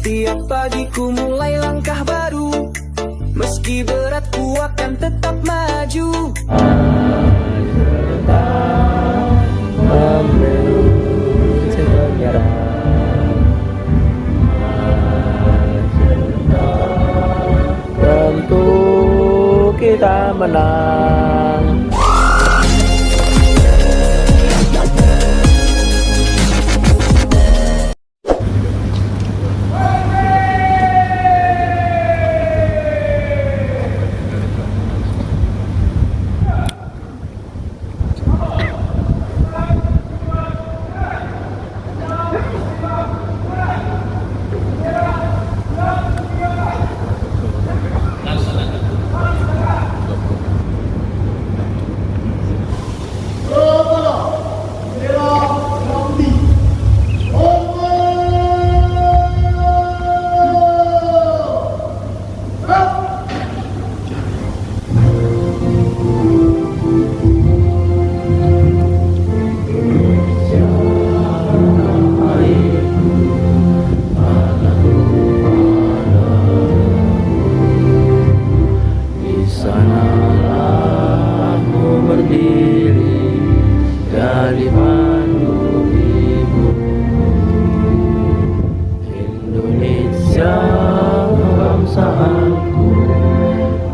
Setiap pagiku mulai langkah baru, meski berat ku akan tetap maju. Tentu kita menang.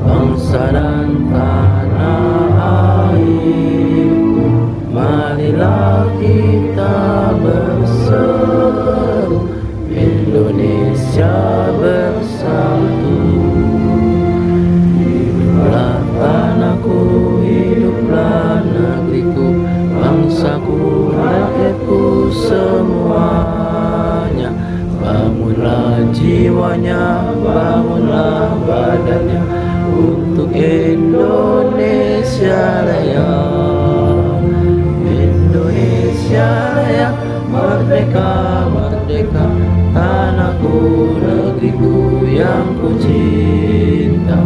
Bangsa dan tanah airku, marilah kita berseru, Indonesia bersatu. Hiduplah tanahku, hiduplah negeriku, bangsaku, rakyatku semuanya. Bangunlah jiwanya, bangunlah badannya untuk Indonesia Raya. Indonesia Raya, merdeka, merdeka, tanahku, negeriku yang ku cinta.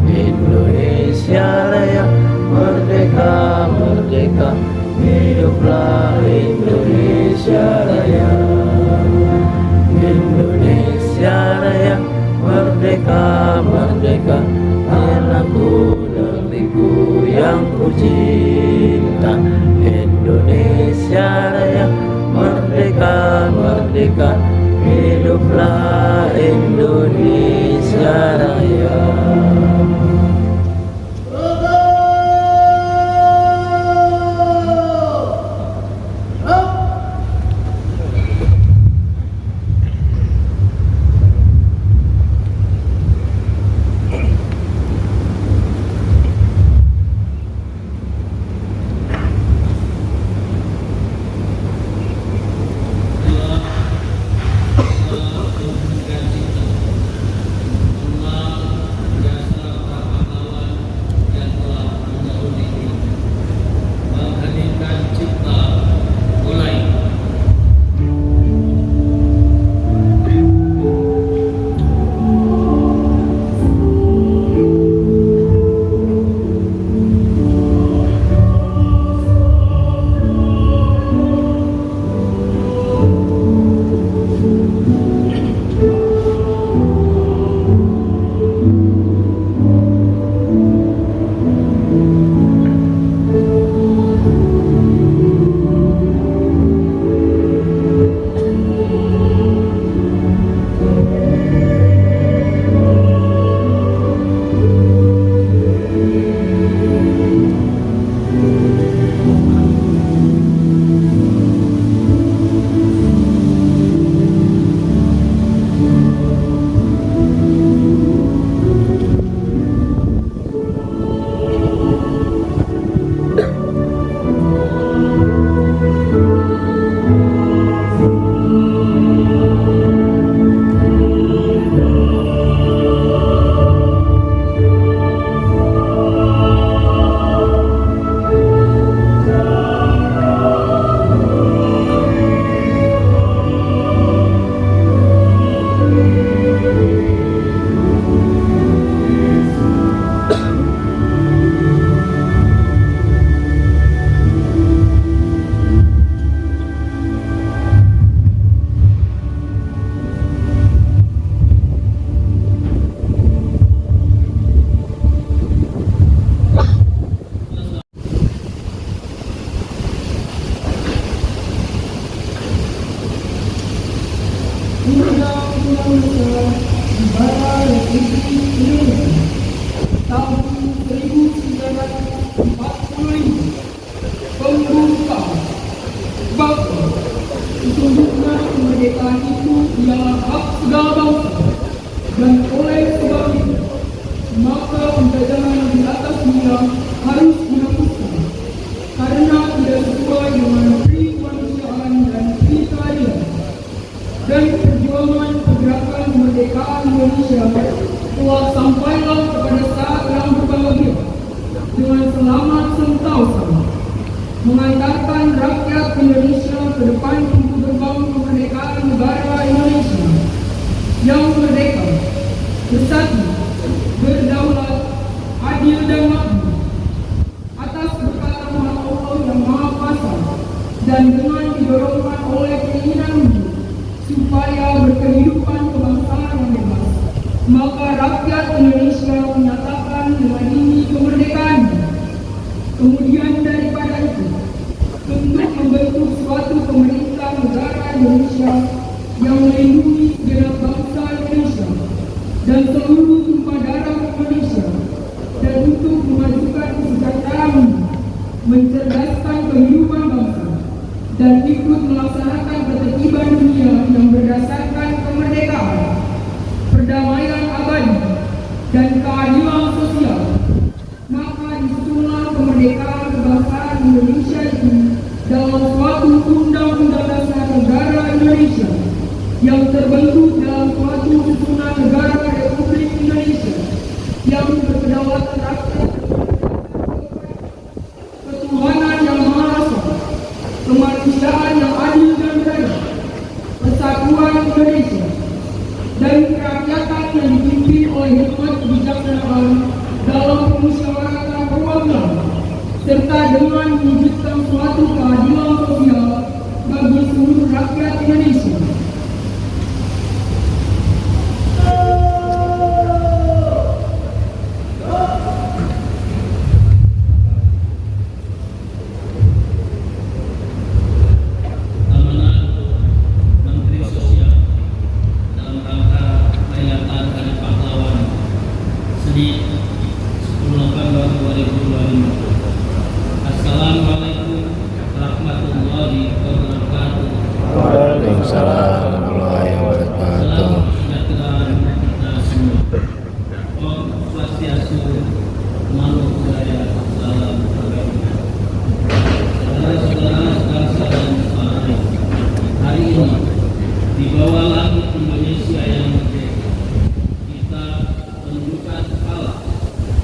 Indonesia Raya, merdeka, merdeka, hiduplah Indonesia Raya. Indonesia Raya, merdeka, merdeka, tanahku, negeriku yang ku cinta. Indonesia Raya, merdeka, merdeka, hiduplah Indonesia Raya. Indonesia Negara Republik Indonesia tahun 1945 pembukaan bahwa sesungguhnya kemerdekaan itu ialah hak segala bangsa dan oleh sebab itu maka penjajahan di atas dunia harus dihapuskan karena tidak sesuai dengan pri kemanusiaan dan pri keadilan. Dan perjuangan pergerakan kemerdekaan Indonesia telah sampailah kepada saat yang berbahagia dengan selamat sentosa mengantarkan rakyat Indonesia ke depan untuk membangun kemerdekaan negara Indonesia yang merdeka, bersatu, berdaulat, adil dan makmur atas berkat rahmat Allah yang Maha Kuasa dan dengan didorongkan oleh keinginan luhur supaya berkehidupan kebangsaan yang bebas, maka rakyat Indonesia menyatakan dengan ini kemerdekaannya. Kemudian daripada itu, untuk membentuk suatu pemerintah negara Indonesia yang melindungi segenap bangsa Indonesia dan seluruh tumpah darah Indonesia, dan untuk memajukan kesejahteraan, mencerdaskan kehidupan bangsa, dan ikut melaksanakan ketertiban dunia yang berdasarkan kemerdekaan, perdamaian abadi, dan keadilan sosial. Maka disusunlah kemerdekaan kebangsaan Indonesia itu dalam suatu undang-undang dasar negara Indonesia yang terbentuk dalam suatu susunan negara Republik Indonesia yang berkedaulatan rakyat, ketuhanan yang Maha Esa, kemanusiaan yang adil dan beradab, persatuan Indonesia, dan kerakyatan yang dipimpin oleh hikmat kebijaksanaan dalam pemusyawaratan perwakilan, serta dengan mewujudkan suatu keadilan sosial bagi seluruh rakyat Indonesia. Assalamualaikum warahmatullahi wabarakatuh. Waalaikumsalam warahmatullahi wabarakatuh. Salam sejahtera kita semua. Om Swastiastu, Namo Buddhaya, salam kebajikan. Saudara-saudara sebangsa dan setanah, hari ini di bawah langit Indonesia yang merdeka, kita menunjukkan salah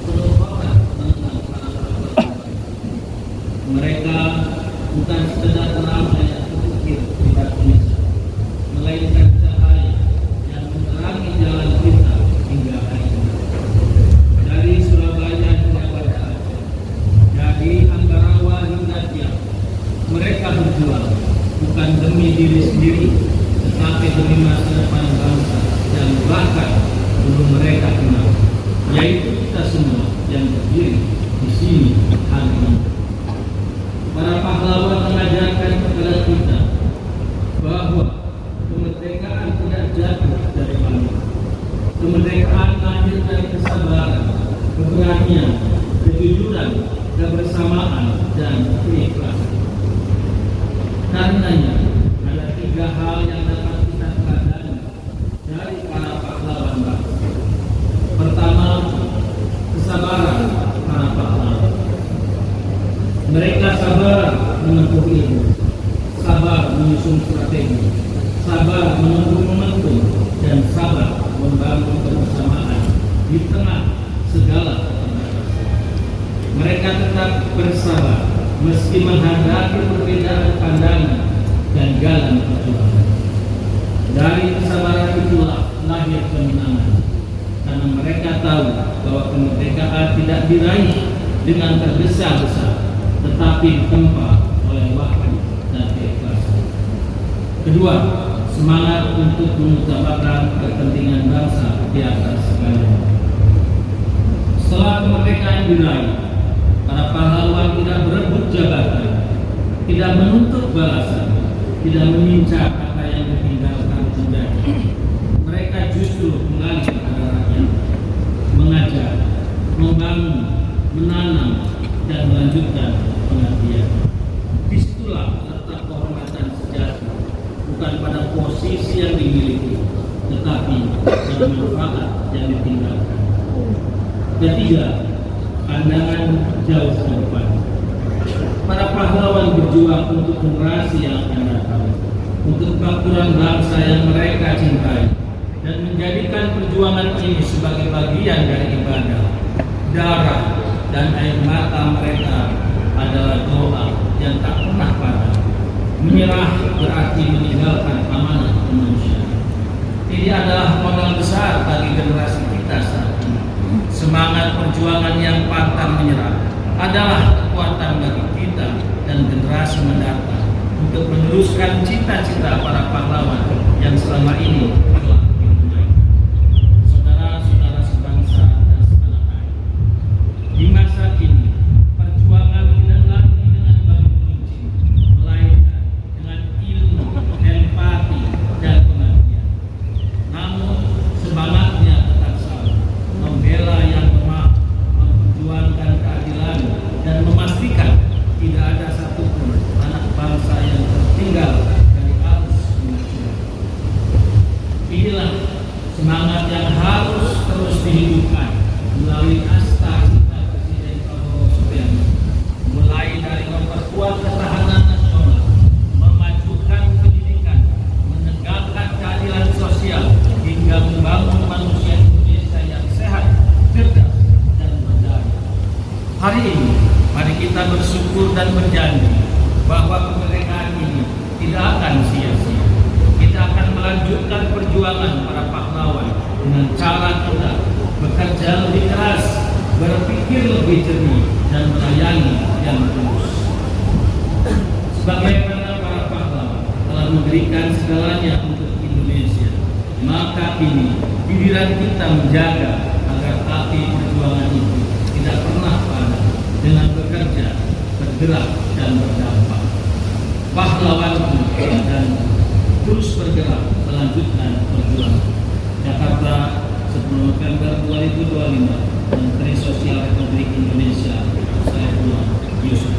perubahan tentang para pahlawan. Mereka bukan sekedar ramai yang terukir tidak bisa, melainkan cahaya yang menerangi jalan kita hingga hari ini. Dari Surabaya hingga Banda Aceh, dari Ambarawa hingga Siak, mereka berjuang bukan demi diri sendiri, tetapi demi masa depan bangsa dan bahkan belum mereka kenal, yaitu kita semua yang berdiri di sini hari ini. Para pahlawan mengajarkan kepada kita bahwa kemerdekaan tidak jatuh dari langit. Kemerdekaan lahir dari kesabaran, keberanian, kejujuran, kebersamaan, dan keikhlasan. Karenanya ada tiga hal yang dapat kita teladani dari para pahlawan bangsa. Pertama, kesabaran para pahlawan. Mereka sabar menempuh ilmu, sabar menyusun strategi, sabar menunggu momentum, dan sabar membangun kebersamaan di tengah segala keterbatasan. Mereka tetap bersabar meski menghadapi perbedaan pandangan dan jalan perjuangan. Dari kesabaran itulah lahir kemenangan, karena mereka tahu bahwa kemerdekaan tidak diraih dengan tergesa-gesa, tetapi ditempa oleh wahyu dan keikhlasan. Kedua, semangat untuk mengutamakan kepentingan bangsa di atas segalanya. Setelah kemerdekaan diraih, para pahlawan tidak berebut jabatan, tidak menuntut balasan, tidak mengincar apa yang ditinggalkan terjadi. Mereka posisi yang dimiliki, tetapi dalam manfaat yang ditinggalkan. Ketiga, pandangan jauh ke depan. Para pahlawan berjuang untuk generasi yang akan datang, untuk kemakmuran bangsa yang mereka cintai, dan menjadikan perjuangan ini sebagai bagian dari ibadah. Darah dan air mata mereka adalah doa yang tak pernah padam. Menyerah berarti meninggalkan amanah kemanusiaan. Ini adalah modal besar bagi generasi kita saat ini. Semangat perjuangan yang pantang menyerah adalah kekuatan bagi kita dan generasi mendatang untuk meneruskan cita-cita para pahlawan yang selama ini telah ditunaikan. Saudara-saudara sebangsa dan setanah air, di masa kini perjuangan tidak lagi dengan batu kunci, melainkan dengan ilmu, empati, dan pengabdian. Namun semangatnya tetap sama, membela yang lemah, memperjuangkan keadilan, dan memastikan tidak ada satupun anak bangsa yang tertinggal dari arus kemajuan. Inilah semangat yang harus terus dihidupkan melalui asta cita Presiden Prabowo Subianto, mulai dari memperkuat ketahanan nasional, memajukan pendidikan, menegakkan keadilan sosial, hingga membangun manusia Indonesia yang sehat, cerdas, dan berdaya. Hari ini, mari kita bersyukur dan berjanji bahwa kemerdekaan ini tidak akan sia-sia. Kita akan melanjutkan perjuangan para pahlawan dengan cara kita bekerja lebih keras, berpikir lebih jernih, dan melayani yang tulus. Sebagaimana para pahlawan telah memberikan segalanya untuk Indonesia, maka kini giliran kita menjaga agar api perjuangan itu tidak pernah padam dengan bekerja, bergerak, dan berdampak. Pahlawanku dan terus bergerak melanjutkan perjuangan. Jakarta, 10 November 2025, Menteri Sosial Republik Indonesia Saifullah Yusuf.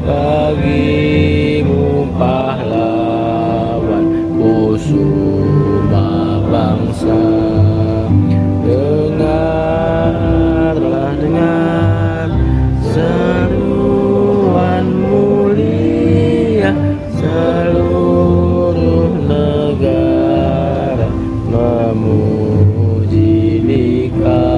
Bagimu pahlawan kusuma bangsa, dengarlah dengar seruan mulia, seluruh negara memuji dikau.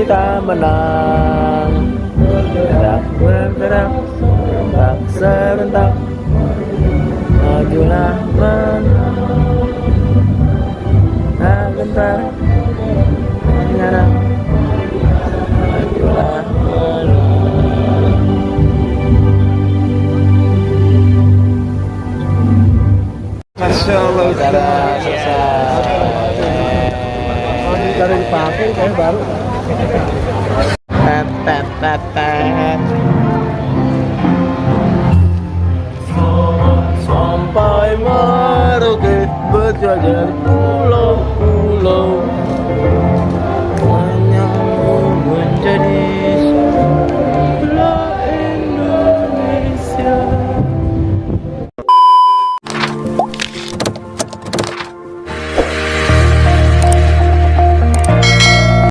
kita menang. Bergerak, bergerak, serentak, serentak, majulah menang. Tak gentar, menyerah, majulah menang. Masya Allah. Cara selesai. Cara dipakai kayak baru. Tet tet tet tet. Sampai Merauke berjajar pulau-pulau.